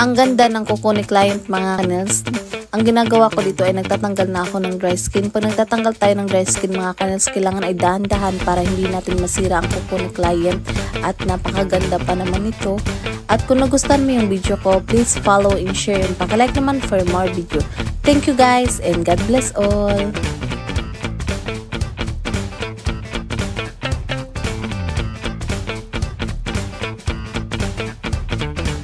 Ang ganda ng kuko ni client mga kanels. Ang ginagawa ko dito ay nagtatanggal na ako ng dry skin. Pag nagtatanggal tayo ng dry skin mga kanels, kailangan ay dahan-dahan para hindi natin masira ang kuko ni client. At napakaganda pa naman ito. At kung nagustuhan mo yung video ko, please follow and share and paki-like naman for more video. Thank you guys and God bless all!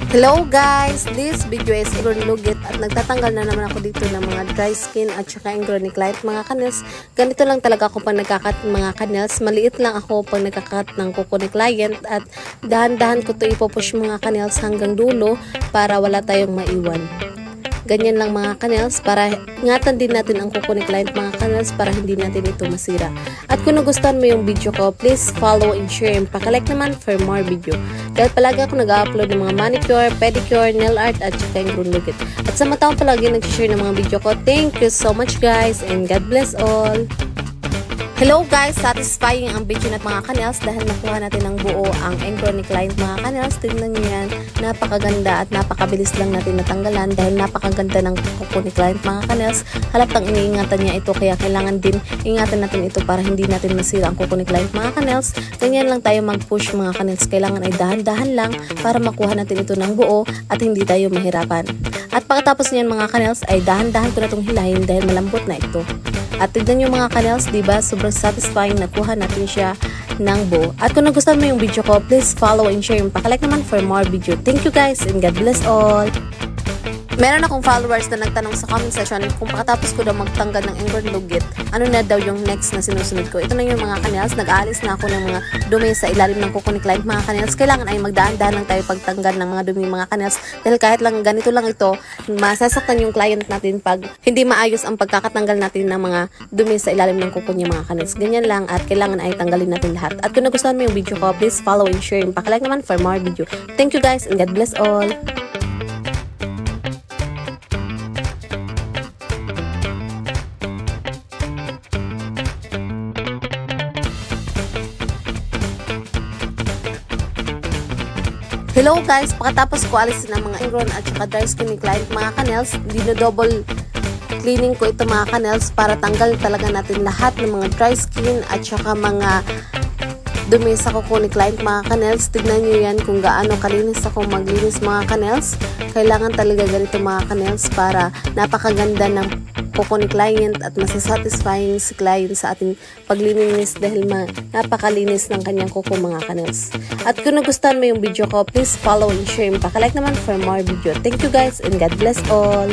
Hello guys! This video is Ingron Lugit at nagtatanggal na naman ako dito ng mga dry skin at saka Ingron ni client mga kanels. Ganito lang talaga ako pag nagkakat mga kanels. Maliit lang ako pag nagkakat ng kuko ni client at dahan-dahan ko to ipopush mga kanels hanggang dulo para wala tayong maiwan. Ganyan lang mga kanels para ingatan din natin ang kuko ni client mga kanels para hindi natin ito masira. At kung nagustuhan mo yung video ko, please follow and share and paki-like naman for more video. Dahil palagi ako nag-upload ng mga manicure, pedicure, nail art at saka Ingron Lugit. At sa mga taong palagi nag-share ng mga video ko, thank you so much guys and God bless all! Hello guys! Satisfying ang video natin mga kanels dahil nakuha natin ng buo ang Ingron ni client mga kanels. Tignan nyo yan. Napakaganda at napakabilis lang natin natanggalan dahil napakaganda ng kuko ni client mga kanels. Halatang iniingatan niya ito kaya kailangan din ingatan natin ito para hindi natin masira ang kuko ni client mga kanels. Ganyan lang tayo mag-push mga kanels. Kailangan ay dahan-dahan lang para makuha natin ito ng buo at hindi tayo mahirapan. At pagkatapos niyan mga kanels ay dahan-dahan ko na itong hilahin dahil malambot na ito. At tignan nyo mga kanels, diba? Sobrang satisfying nakuha natin siya ng buo. At kung nagustuhan mo yung video ko, please follow and share. Paki-like naman for more video. Thank you guys and God bless all! Meron akong followers na nagtanong sa comment section kung pagkatapos ko daw magtanggal ng Ingron Lugit, ano na daw yung next na sinusunod ko. Ito na yung mga kanels, nag-aalis na ako ng mga dumi sa ilalim ng kuko ni client mga kanels. Kailangan ay magdaan-daan lang tayo pagtanggal ng mga dumi mga kanels dahil kahit lang ganito lang ito, masasaktan yung client natin pag hindi maayos ang pagkakatanggal natin ng mga dumi sa ilalim ng kuko niya mga kanels. Ganyan lang at kailangan ay tanggalin natin lahat. At kung nagustuhan mo yung video ko, please follow and share and paki-like naman for more video. Thank you guys and God bless all! Hello guys! Pagkatapos ko alisin ang mga Ingron at saka dry skin ni client mga kanels, dino-double cleaning ko ito mga kanels para tanggal talaga natin lahat ng mga dry skin at saka mga dumi sa kuko ni client mga kanels. Tignan nyo yan kung gaano kalinis ako maglinis mga kanels. Kailangan talaga ganito mga kanels para napakaganda ng kuko ni client at masasatisfying si client sa ating paglilinis dahil napakalinis ng kanyang kuko mga kanels. At kung nagustuhan mo yung video ko, please follow and share and paki-like naman for more video. Thank you guys and God bless all!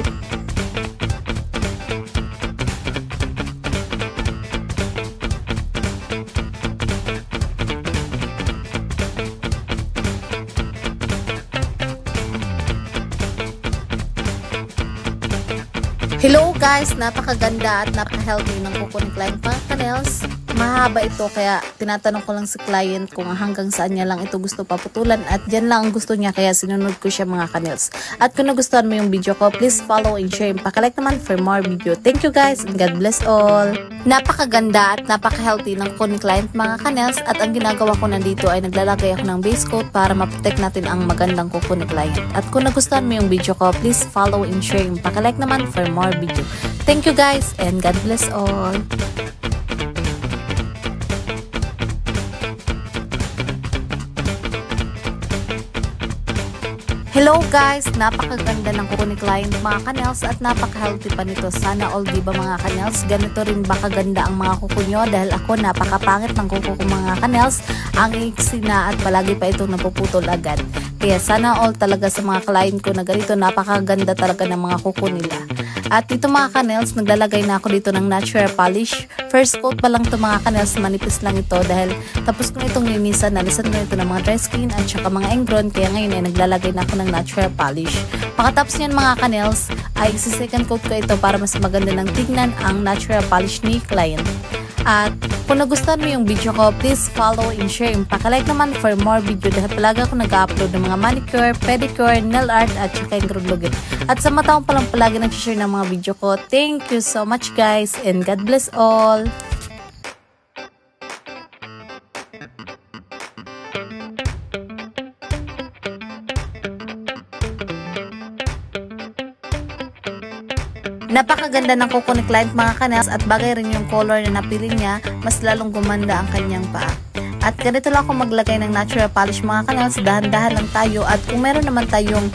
Hello guys! Napakaganda at napaka-healthy ng kuko ni client mga kanels. Mahaba ito kaya tinatanong ko lang si client kung hanggang saan niya lang ito gusto paputulan at dyan lang ang gusto niya kaya sinunod ko siya mga kanels. At kung nagustuhan mo yung video ko, please follow and share and paki-like naman for more video. Thank you guys and God bless all! Napakaganda at napaka-healthy ng kuko ni client mga kanels at ang ginagawa ko nandito ay naglalagay ako ng base coat para ma-protect natin ang magandang kuko ni client. At kung nagustuhan mo yung video ko, please follow and share and paki-like naman for more video. Thank you guys and God bless all! Hello guys! Napakaganda ng kuko ni client mga kanels at napaka-healthy pa nito. Sana all diba mga kanels? Ganito rin ba kaganda ang mga kuko nyo? Dahil ako napakapangit ng kuko ko mga kanels. Ang iksi na at palagi pa itong napuputol agad. Kaya sana all talaga sa mga client ko na ganito, napakaganda talaga ng mga kuko nila. At dito mga kanels, naglalagay na ako dito ng natural polish. First coat pa lang ito mga kanels, manipis lang ito dahil tapos ko itong linisan, nalisan ko ito ng mga dry skin at saka mga Ingron. Kaya ngayon ay naglalagay na ako ng natural polish. Pagkatapos niyan mga kanels, ay second coat ko ito para mas maganda ng tignan ang natural polish ni client. At kung nagustuhan mo yung video ko, please follow and share. Paki-like naman for more video dahil palagi ako nag-upload ng mga manicure, pedicure, nail art at saka Ingron Lugit. At sa mga taong palang palagi nag-share ng mga video ko, thank you so much guys and God bless all! Napakaganda ng kuko ni client mga kanels at bagay rin yung color na napili niya, mas lalong gumanda ang kanyang paa. At ganito lang ako maglagay ng natural polish mga kanels, dahan-dahan lang tayo at kung meron naman tayong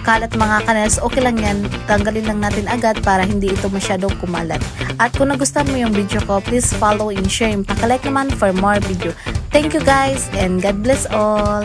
kalat mga kanels, okay lang yan, tanggalin lang natin agad para hindi ito masyadong kumalat. At kung nagustuhan mo yung video ko, please follow and share, and paka-like naman for more video. Thank you guys and God bless all!